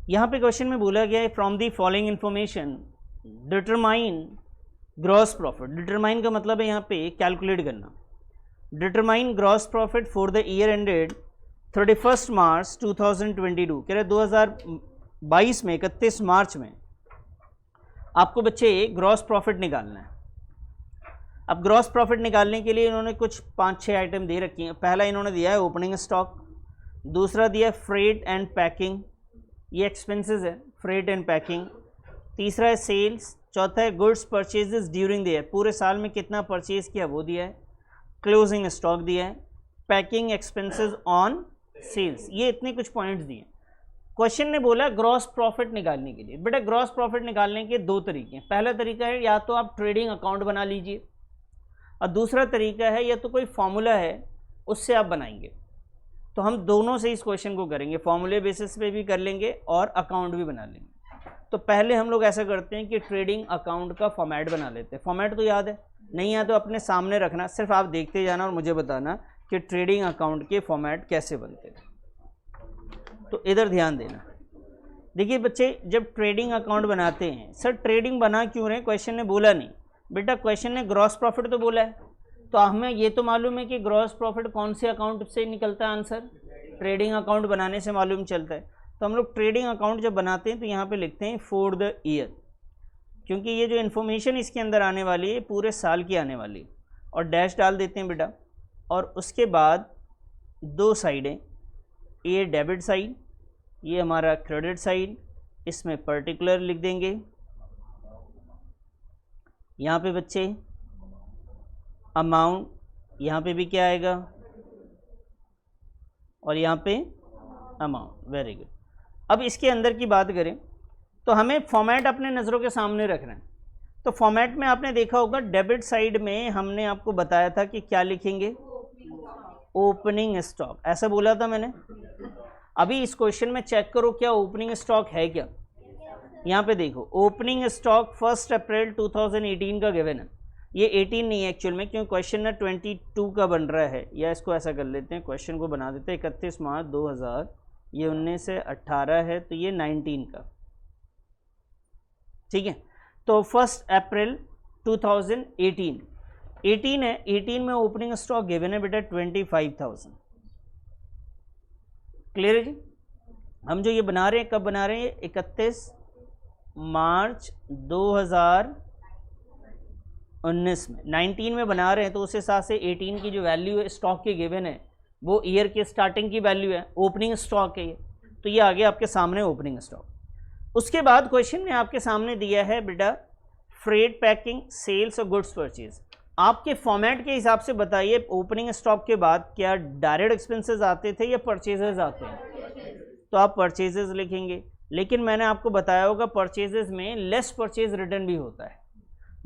यहाँ पे क्वेश्चन में बोला गया है from the following information determine gross profit. Determine का मतलब है यहाँ पे कैलकुलेट करना। Determine gross profit for the year ended 31 मार्च 2022। कह रहे 2022 में 31 मार्च में आपको बच्चे ग्रॉस प्रॉफिट निकालना है। अब ग्रॉस प्रॉफिट निकालने के लिए इन्होंने कुछ 5-6 आइटम दे रखी हैं। पहला इन्होंने दिया है ओपनिंग स्टॉक, दूसरा दिया है फ्रेट एंड पैकिंग, ये एक्सपेंसेस है फ्रेट एंड पैकिंग। तीसरा है सेल्स, चौथा है goods purchases during the year, पूरे साल में कितना परचेज किया वो दिया है। क्लोजिंग स्टॉक दिया है, पैकिंग एक्सपेंसेस ऑन सेल्स, ये इतने कुछ पॉइंट्स दिए। क्वेश्चन ने बोला ग्रॉस प्रॉफिट निकालने के लिए। बेटा ग्रॉस प्रॉफिट निकालने के दो तरीके हैं। पहला तरीका है या तो आप ट्रेडिंग अकाउंट बना लीजिए, और दूसरा तरीका है या तो कोई फॉर्मूला है उससे आप बनाएंगे। तो हम दोनों से इस क्वेश्चन को करेंगे, फॉर्मूले बेसिस पे भी कर लेंगे और अकाउंट भी बना लेंगे। तो पहले हम लोग ऐसा करते हैं कि ट्रेडिंग अकाउंट का फॉर्मेट बना लेते हैं। फॉर्मेट तो याद है, नहीं है तो अपने सामने रखना, सिर्फ आप देखते जाना और मुझे बताना कि ट्रेडिंग अकाउंट के फॉर्मेट कैसे बनते हैं। तो इधर ध्यान देना। देखिए बच्चे, जब ट्रेडिंग अकाउंट बनाते हैं, सर ट्रेडिंग बना क्यों रहे, क्वेश्चन ने बोला नहीं। बेटा क्वेश्चन ने ग्रॉस प्रॉफिट तो बोला है, तो हमें ये तो मालूम है कि ग्रॉस प्रॉफिट कौन से अकाउंट से निकलता है, आंसर ट्रेडिंग अकाउंट बनाने से मालूम चलता है। तो हम लोग ट्रेडिंग अकाउंट जब बनाते हैं तो यहाँ पे लिखते हैं फॉर द ईयर, क्योंकि ये जो इन्फॉर्मेशन इसके अंदर आने वाली है पूरे साल की आने वाली, और डैश डाल देते हैं बेटा। और उसके बाद दो साइडें, ये डेबिट साइड, ये हमारा क्रेडिट साइड, इसमें पर्टिकुलर लिख देंगे। यहाँ पे बच्चे अमाउंट, यहाँ पे भी क्या आएगा, और यहाँ पे अमाउंट। Very good. अब इसके अंदर की बात करें तो हमें फॉर्मेट अपने नज़रों के सामने रखना है। तो फॉर्मेट में आपने देखा होगा डेबिट साइड में हमने आपको बताया था कि क्या लिखेंगे, ओपनिंग स्टॉक, ऐसा बोला था मैंने। अभी इस क्वेश्चन में चेक करो क्या ओपनिंग स्टॉक है क्या। यहाँ पे देखो ओपनिंग स्टॉक 1 अप्रैल 2018 का गिवन है। ये 18 नहीं है एक्चुअल में, क्योंकि क्वेश्चन ना 22 का बन रहा है, या इसको ऐसा कर लेते हैं, क्वेश्चन को बना देते हैं 31 मार्च 2000, ये 19 से 18 है, तो ये 19 का, ठीक है। तो 1 अप्रैल 2018 18 है, 18 में ओपनिंग स्टॉक गिवन है बेटा 25,000। क्लियर है जी। हम जो ये बना रहे हैं कब बना रहे हैं, 31 मार्च 2019 में, 19 में बना रहे हैं, तो उस हिसाब से 18 की जो वैल्यू है स्टॉक के गिवन है वो ईयर के स्टार्टिंग की वैल्यू है, ओपनिंग स्टॉक है ये। तो ये आ गया आपके सामने ओपनिंग स्टॉक। उसके बाद क्वेश्चन में आपके सामने दिया है बेटा फ्रेट, पैकिंग, सेल्स और गुड्स परचेज। आपके फॉर्मेट के हिसाब से बताइए ओपनिंग स्टॉक के बाद क्या डायरेक्ट एक्सपेंसेस आते थे या परचेजेस आते हैं, तो आप परचेजेस लिखेंगे। लेकिन मैंने आपको बताया होगा परचेजेस में लेस परचेज रिटर्न भी होता है।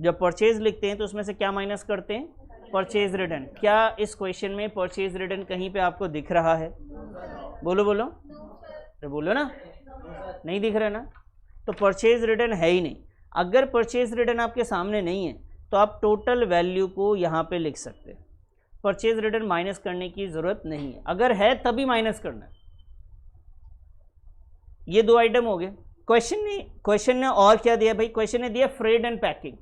जब परचेज लिखते हैं तो उसमें से क्या माइनस करते हैं, परचेज रिटर्न। क्या इस क्वेश्चन में परचेज रिटर्न कहीं पे आपको दिख रहा है, बोलो बोलो, तो बोलो ना, नहीं दिख रहा ना, तो परचेज रिटर्न है ही नहीं। अगर परचेज रिटर्न आपके सामने नहीं है तो आप टोटल वैल्यू को यहाँ पे लिख सकते हैं, परचेज रिटर्न माइनस करने की जरूरत नहीं है, अगर है तभी माइनस करना है। ये दो आइटम हो गए। क्वेश्चन ने और क्या दिया भाई, क्वेश्चन ने दिया freight and packing.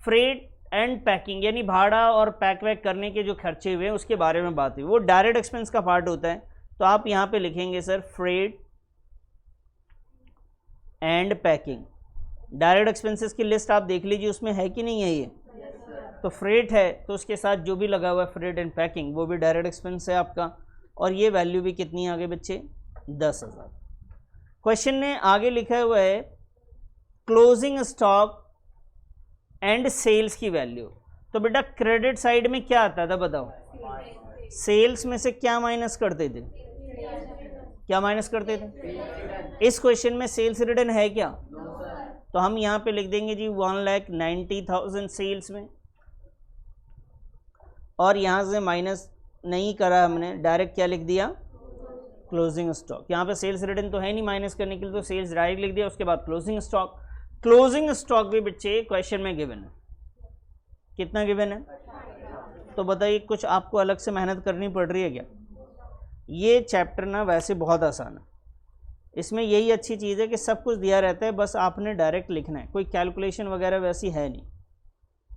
Freight and packing यानी भाड़ा और पैक वैक करने के जो खर्चे हुए हैं उसके बारे में बात हुई, वो डायरेक्ट एक्सपेंस का पार्ट होता है। तो आप यहाँ पे लिखेंगे sir freight and packing. Direct expenses की लिस्ट आप देख लीजिए, उसमें है कि नहीं है ये, तो फ्रेट है तो उसके साथ जो भी लगा हुआ है फ्रेट एंड पैकिंग वो भी डायरेक्ट एक्सपेंस है आपका, और ये वैल्यू भी कितनी आ गई बच्चे, 10,000। क्वेश्चन ने आगे लिखा हुआ है क्लोजिंग स्टॉक एंड सेल्स की वैल्यू। तो बेटा क्रेडिट साइड में क्या आता था बताओ, सेल्स में से क्या माइनस करते थे, क्या माइनस करते थे। इस क्वेश्चन में सेल्स रिटर्न है क्या, तो हम यहाँ पे लिख देंगे जी 1,90,000 सेल्स में, और यहाँ से माइनस नहीं करा हमने, डायरेक्ट क्या लिख दिया, क्लोजिंग स्टॉक। यहाँ पे सेल्स रिटर्न तो है नहीं माइनस करने के लिए, तो सेल्स डायरेक्ट लिख दिया, उसके बाद क्लोजिंग स्टॉक। क्लोजिंग स्टॉक भी बच्चे क्वेश्चन में गिवन है, कितना गिवन है, तो बताइए कुछ आपको अलग से मेहनत करनी पड़ रही है क्या। ये चैप्टर ना वैसे बहुत आसान है, इसमें यही अच्छी चीज़ है कि सब कुछ दिया रहता है, बस आपने डायरेक्ट लिखना है, कोई कैलकुलेशन वगैरह वैसी है नहीं।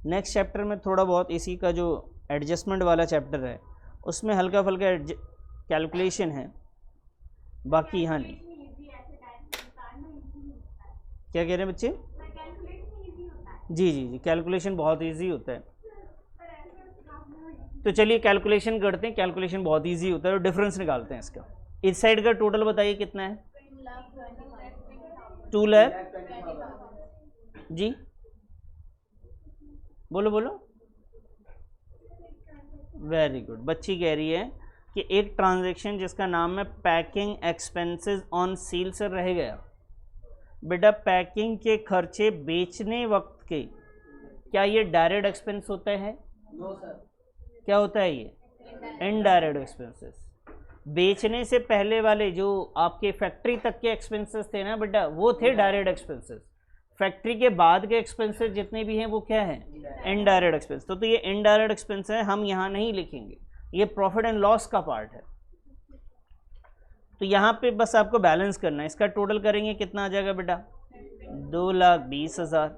नेक्स्ट चैप्टर में थोड़ा बहुत इसी का जो एडजस्टमेंट वाला चैप्टर है उसमें हल्का फुल्का कैलकुलेशन है, बाकी यहाँ नहीं। क्या कह रहे हैं बच्चे? जी जी जी, कैलकुलेशन बहुत इजी होता है। तो चलिए कैलकुलेशन करते हैं, कैलकुलेशन बहुत इजी होता है और डिफरेंस निकालते हैं इसका। इस साइड का टोटल बताइए कितना है? 2 लाख जी, बोलो बोलो। वेरी गुड, बच्ची कह रही है कि एक ट्रांजैक्शन जिसका नाम है पैकिंग एक्सपेंसेस ऑन सील से रह गया। बेटा पैकिंग के खर्चे बेचने वक्त के, क्या ये डायरेक्ट एक्सपेंस होता है? No sir. क्या होता है ये? Indirect expenses. बेचने से पहले वाले जो आपके फैक्ट्री तक के एक्सपेंसेस थे ना बेटा, वो थे डायरेक्ट एक्सपेंसेस। फैक्ट्री के बाद के एक्सपेंसेस जितने भी हैं वो क्या है? Indirect expense. तो ये इनडायरेक्ट एक्सपेंस है, हम यहाँ नहीं लिखेंगे, ये प्रॉफिट एंड लॉस का पार्ट है। तो यहाँ पे बस आपको बैलेंस करना है। इसका टोटल करेंगे कितना आ जाएगा बेटा? 2,20,000।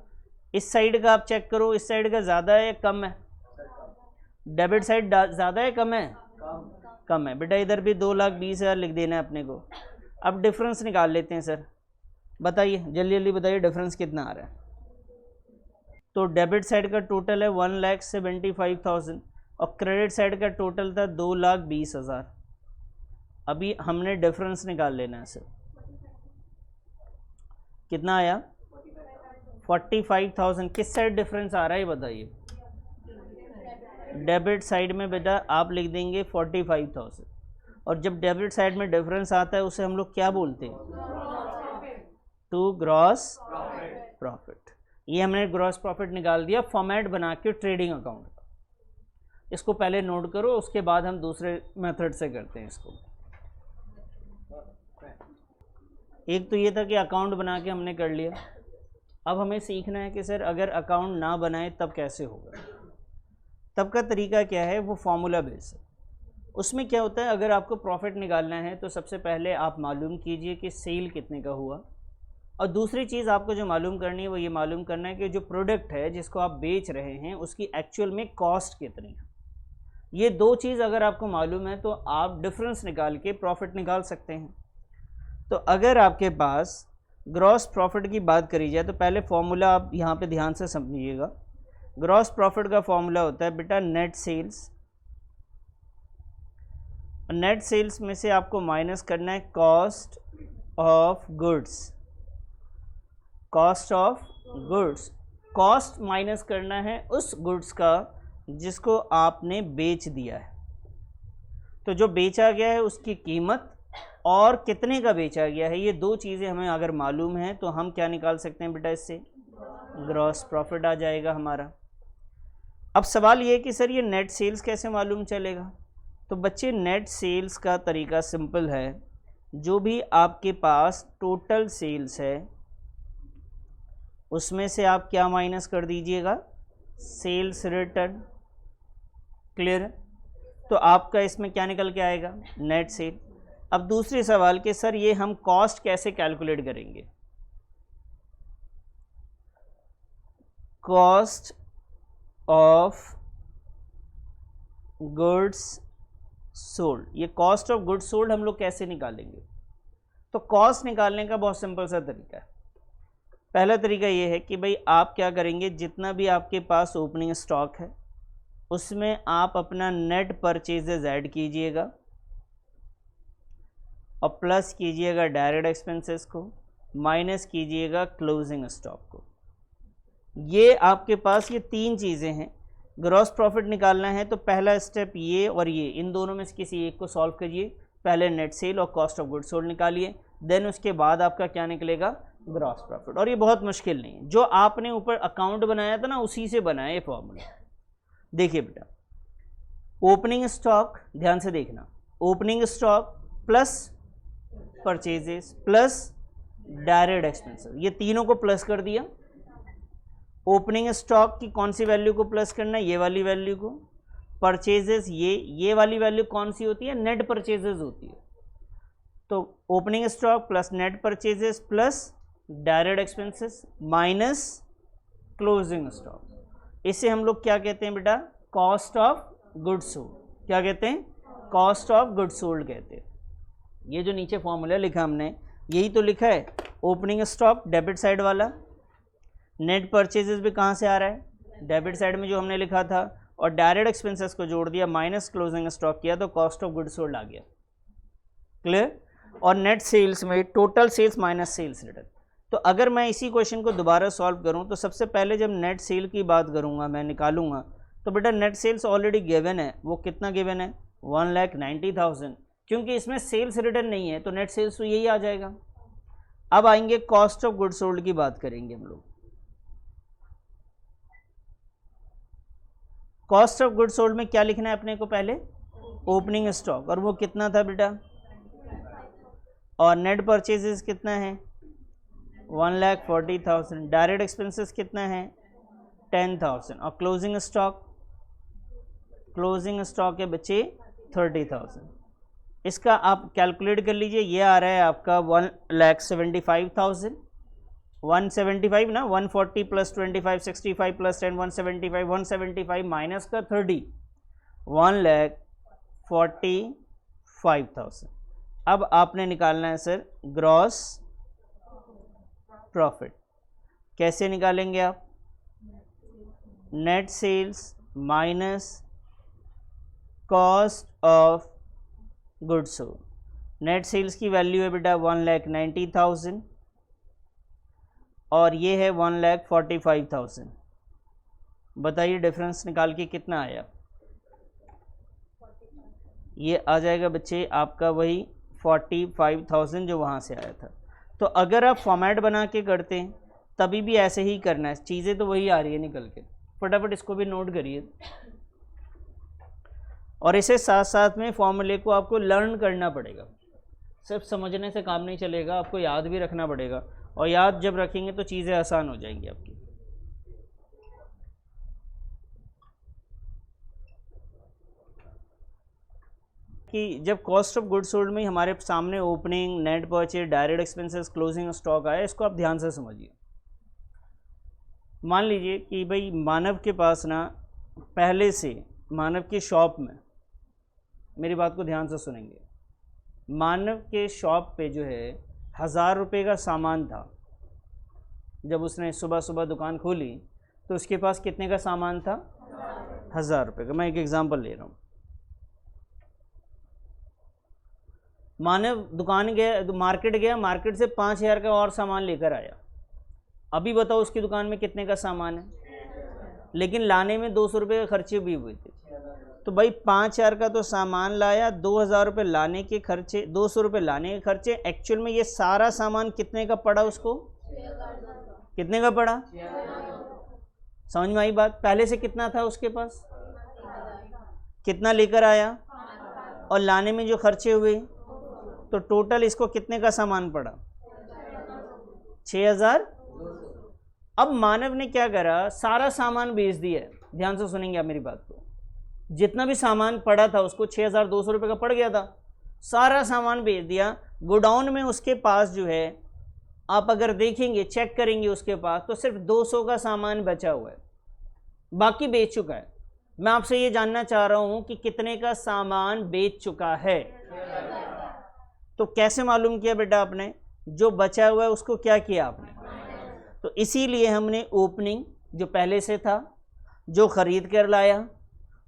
इस साइड का आप चेक करो, इस साइड का ज़्यादा है या कम है? डेबिट साइड ज़्यादा है कम है? कम है बेटा। इधर भी 2,20,000 लिख देना है अपने को। अब डिफरेंस निकाल लेते हैं सर, बताइए जल्दी जल्दी बताइए डिफरेंस कितना आ रहा है। तो डेबिट साइड का टोटल है 1,75,000 और क्रेडिट साइड का टोटल था 2,20,000। अभी हमने डिफरेंस निकाल लेना है सर, कितना आया? 45,000। किस साइड डिफरेंस आ रहा है बताइए? डेबिट साइड में बेटा आप लिख देंगे 45,000, और जब डेबिट साइड में डिफरेंस आता है उसे हम लोग क्या बोलते हैं? To gross profit. ये हमने ग्रॉस प्रॉफिट निकाल दिया फॉर्मेट बना के ट्रेडिंग अकाउंट का। इसको पहले नोट करो, उसके बाद हम दूसरे मेथड से करते हैं इसको। एक तो ये था कि अकाउंट बना के हमने कर लिया। अब हमें सीखना है कि सर अगर अकाउंट ना बनाए तब कैसे होगा। तब का तरीका क्या है? वो फॉर्मूला बेस है। उसमें क्या होता है, अगर आपको प्रॉफिट निकालना है तो सबसे पहले आप मालूम कीजिए कि सेल कितने का हुआ, और दूसरी चीज़ आपको जो मालूम करनी है वो ये मालूम करना है कि जो प्रोडक्ट है जिसको आप बेच रहे हैं उसकी एक्चुअल में कॉस्ट कितनी है। ये दो चीज़ अगर आपको मालूम है तो आप डिफरेंस निकाल के प्रॉफिट निकाल सकते हैं। तो अगर आपके पास ग्रॉस प्रॉफिट की बात करी जाए तो पहले फॉर्मूला आप यहाँ पे ध्यान से समझिएगा। ग्रॉस प्रॉफिट का फॉर्मूला होता है बेटा नेट सेल्स। नेट सेल्स में से आपको माइनस करना है cost of goods. Cost of goods, cost minus करना है उस गुड्स का जिसको आपने बेच दिया है। तो जो बेचा गया है उसकी कीमत और कितने का बेचा गया है, ये दो चीज़ें हमें अगर मालूम है तो हम क्या निकाल सकते हैं बेटा? इससे ग्रॉस प्रॉफिट आ जाएगा हमारा। अब सवाल ये है कि सर ये नेट सेल्स कैसे मालूम चलेगा? तो बच्चे नेट सेल्स का तरीका सिंपल है। जो भी आपके पास टोटल सेल्स है उसमें से आप क्या माइनस कर दीजिएगा? Sales return. क्लियर? तो आपका इसमें क्या निकल के आएगा? Net sale. अब दूसरी सवाल कि सर ये हम कॉस्ट कैसे कैलकुलेट करेंगे? Cost of goods sold. ये कॉस्ट ऑफ गुड्स सोल्ड हम लोग कैसे निकालेंगे? तो कॉस्ट निकालने का बहुत सिंपल सा तरीका है। पहला तरीका ये है कि भाई आप क्या करेंगे, जितना भी आपके पास ओपनिंग स्टॉक है उसमें आप अपना नेट परचेजेज ऐड कीजिएगा और प्लस कीजिएगा डायरेक्ट एक्सपेंसेस को, माइनस कीजिएगा क्लोजिंग स्टॉक को। ये आपके पास ये तीन चीज़ें हैं। ग्रॉस प्रॉफिट निकालना है तो पहला स्टेप ये और ये, इन दोनों में से किसी एक को सॉल्व करिए। पहले नेट सेल और कॉस्ट ऑफ गुड्स सोल्ड निकालिए, देन उसके बाद आपका क्या निकलेगा? Gross profit. और ये बहुत मुश्किल नहीं है, जो आपने ऊपर अकाउंट बनाया था ना उसी से बनाया ये फॉर्मूला। देखिए बेटा, ओपनिंग स्टॉक, ध्यान से देखना, opening stock plus purchases plus direct expenses, ये तीनों को प्लस कर दिया। ओपनिंग स्टॉक की कौन सी वैल्यू को प्लस करना है? ये वाली वैल्यू को। परचेजेस ये वाली वैल्यू कौन सी होती है? नेट परचेजेस होती है। तो opening stock plus net purchases plus direct expenses minus closing stock, इसे हम लोग क्या कहते हैं बेटा, कॉस्ट ऑफ गुड्स सोल्ड। क्या कहते हैं, कॉस्ट ऑफ गुड्स सोल्ड कहते हैं। ये जो नीचे फॉर्मूला लिखा हमने, यही तो लिखा है। ओपनिंग स्टॉक डेबिट साइड वाला, नेट परचेजेस भी कहाँ से आ रहा है, डेबिट साइड में जो हमने लिखा था, और डायरेक्ट एक्सपेंसेस को जोड़ दिया माइनस क्लोजिंग स्टॉक किया तो कॉस्ट ऑफ गुड्स सोल्ड आ गया। क्लियर। और नेट सेल्स में total sales minus sales return. तो अगर मैं इसी क्वेश्चन को दोबारा सॉल्व करूं तो सबसे पहले जब नेट सेल की बात करूंगा, मैं निकालूंगा, तो बेटा नेट सेल्स ऑलरेडी गिवन है। वो कितना गिवन है, 1,90,000, क्योंकि इसमें सेल्स रिटर्न नहीं है तो नेट सेल्स तो यही आ जाएगा। अब आएंगे कॉस्ट ऑफ गुड्स सोल्ड की बात करेंगे हम लोग। कॉस्ट ऑफ गुड्स सोल्ड में क्या लिखना है अपने को, पहले ओपनिंग स्टॉक, और वो कितना था बेटा, और नेट परचेजेस कितना है 1,40,000, डायरेक्ट एक्सपेंसेस कितना है 10,000, और क्लोजिंग स्टॉक के बच्चे 30,000। इसका आप कैलकुलेट कर लीजिए, ये आ रहा है आपका 1,75,000, 175 ना, 140 प्लस 25 65 प्लस 10 175, 175 माइनस का 30, 1,45,000। अब आपने निकालना है सर ग्रॉस प्रॉफिट। कैसे निकालेंगे आप, net sales minus cost of goods sold. Net sales की वैल्यू है बेटा 1,90,000 और ये है 1,45,000। बताइए डिफरेंस निकाल के कितना आया, ये आ जाएगा बच्चे आपका वही 45,000 जो वहाँ से आया था। तो अगर आप फॉर्मेट बना के करते हैं तभी भी ऐसे ही करना है, चीज़ें तो वही आ रही है निकल के। फटाफट इसको भी नोट करिए, और इसे साथ साथ में फॉर्मूले को आपको लर्न करना पड़ेगा। सिर्फ समझने से काम नहीं चलेगा, आपको याद भी रखना पड़ेगा, और याद जब रखेंगे तो चीज़ें आसान हो जाएंगी आपकी। कि जब कॉस्ट ऑफ गुड्स सोल्ड में हमारे सामने opening, net purchase, direct expenses, closing stock आया, इसको आप ध्यान से समझिए। मान लीजिए कि भाई मानव के पास ना पहले से, मानव की शॉप में, मेरी बात को ध्यान से सुनेंगे, मानव के शॉप पे जो है 1,000 रुपये का सामान था। जब उसने सुबह सुबह दुकान खोली तो उसके पास कितने का सामान था, 1,000 रुपये का। मैं एक एग्जांपल ले रहा हूँ। मानव दुकान गया, मार्केट गया, मार्केट से 5,000 का और सामान लेकर आया। अभी बताओ उसकी दुकान में कितने का सामान है, लेकिन लाने में 200 रुपये का खर्चे भी हुए थे। तो भाई 5,000 का तो सामान लाया, 2,000 रुपये लाने के खर्चे, 200 रुपये लाने के खर्चे। एक्चुअल में ये सारा सामान कितने का पड़ा उसको, कितने का पड़ा, समझ में आई बात। पहले से कितना था उसके पास, कितना लेकर आया, और लाने में जो खर्चे हुए, तो टोटल इसको कितने का सामान पड़ा, 6,000। अब मानव ने क्या करा, सारा सामान बेच दिया। ध्यान से सुनेंगे आप मेरी बात को। जितना भी सामान पड़ा था उसको 6,200 रुपये का पड़ गया था, सारा सामान बेच दिया। गोडाउन में उसके पास जो है, आप अगर देखेंगे, चेक करेंगे उसके पास, तो सिर्फ 200 का सामान बचा हुआ है, बाकी बेच चुका है। मैं आपसे ये जानना चाह रहा हूं कि कितने का सामान बेच चुका है। तो कैसे मालूम किया बेटा आपने, जो बचा हुआ है उसको क्या किया आपने। तो इसीलिए हमने ओपनिंग जो पहले से था, जो खरीद कर लाया,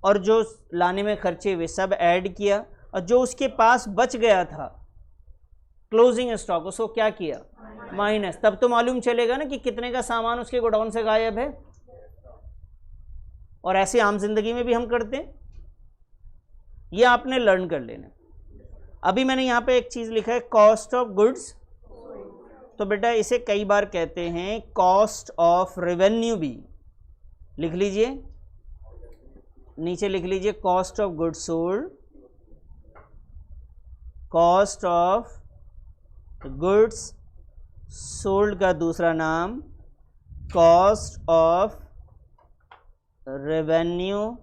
और जो लाने में खर्चे हुए सब ऐड किया, और जो उसके पास बच गया था क्लोजिंग स्टॉक, उसको क्या किया, माइनस। तब तो मालूम चलेगा ना कि कितने का सामान उसके गोडाउन से गायब है। और ऐसे आम जिंदगी में भी हम करते हैं, ये आपने लर्न कर लेना। अभी मैंने यहाँ पे एक चीज़ लिखा है, कॉस्ट ऑफ गुड्स। तो बेटा इसे कई बार कहते हैं कॉस्ट ऑफ रेवेन्यू भी। लिख लीजिए, नीचे लिख लीजिए, cost of goods sold, cost of goods sold का दूसरा नाम cost of revenue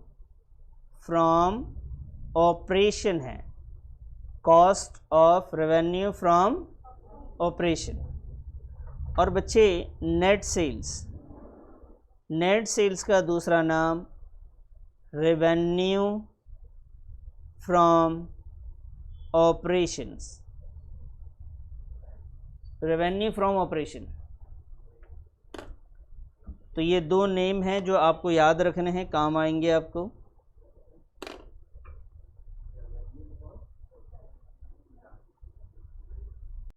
from operation है। Cost of revenue from operation. और बच्चे नेट सेल्स, नेट सेल्स का दूसरा नाम revenue from operations, revenue from operation. तो ये दो नेम हैं जो आपको याद रखने हैं, काम आएंगे आपको।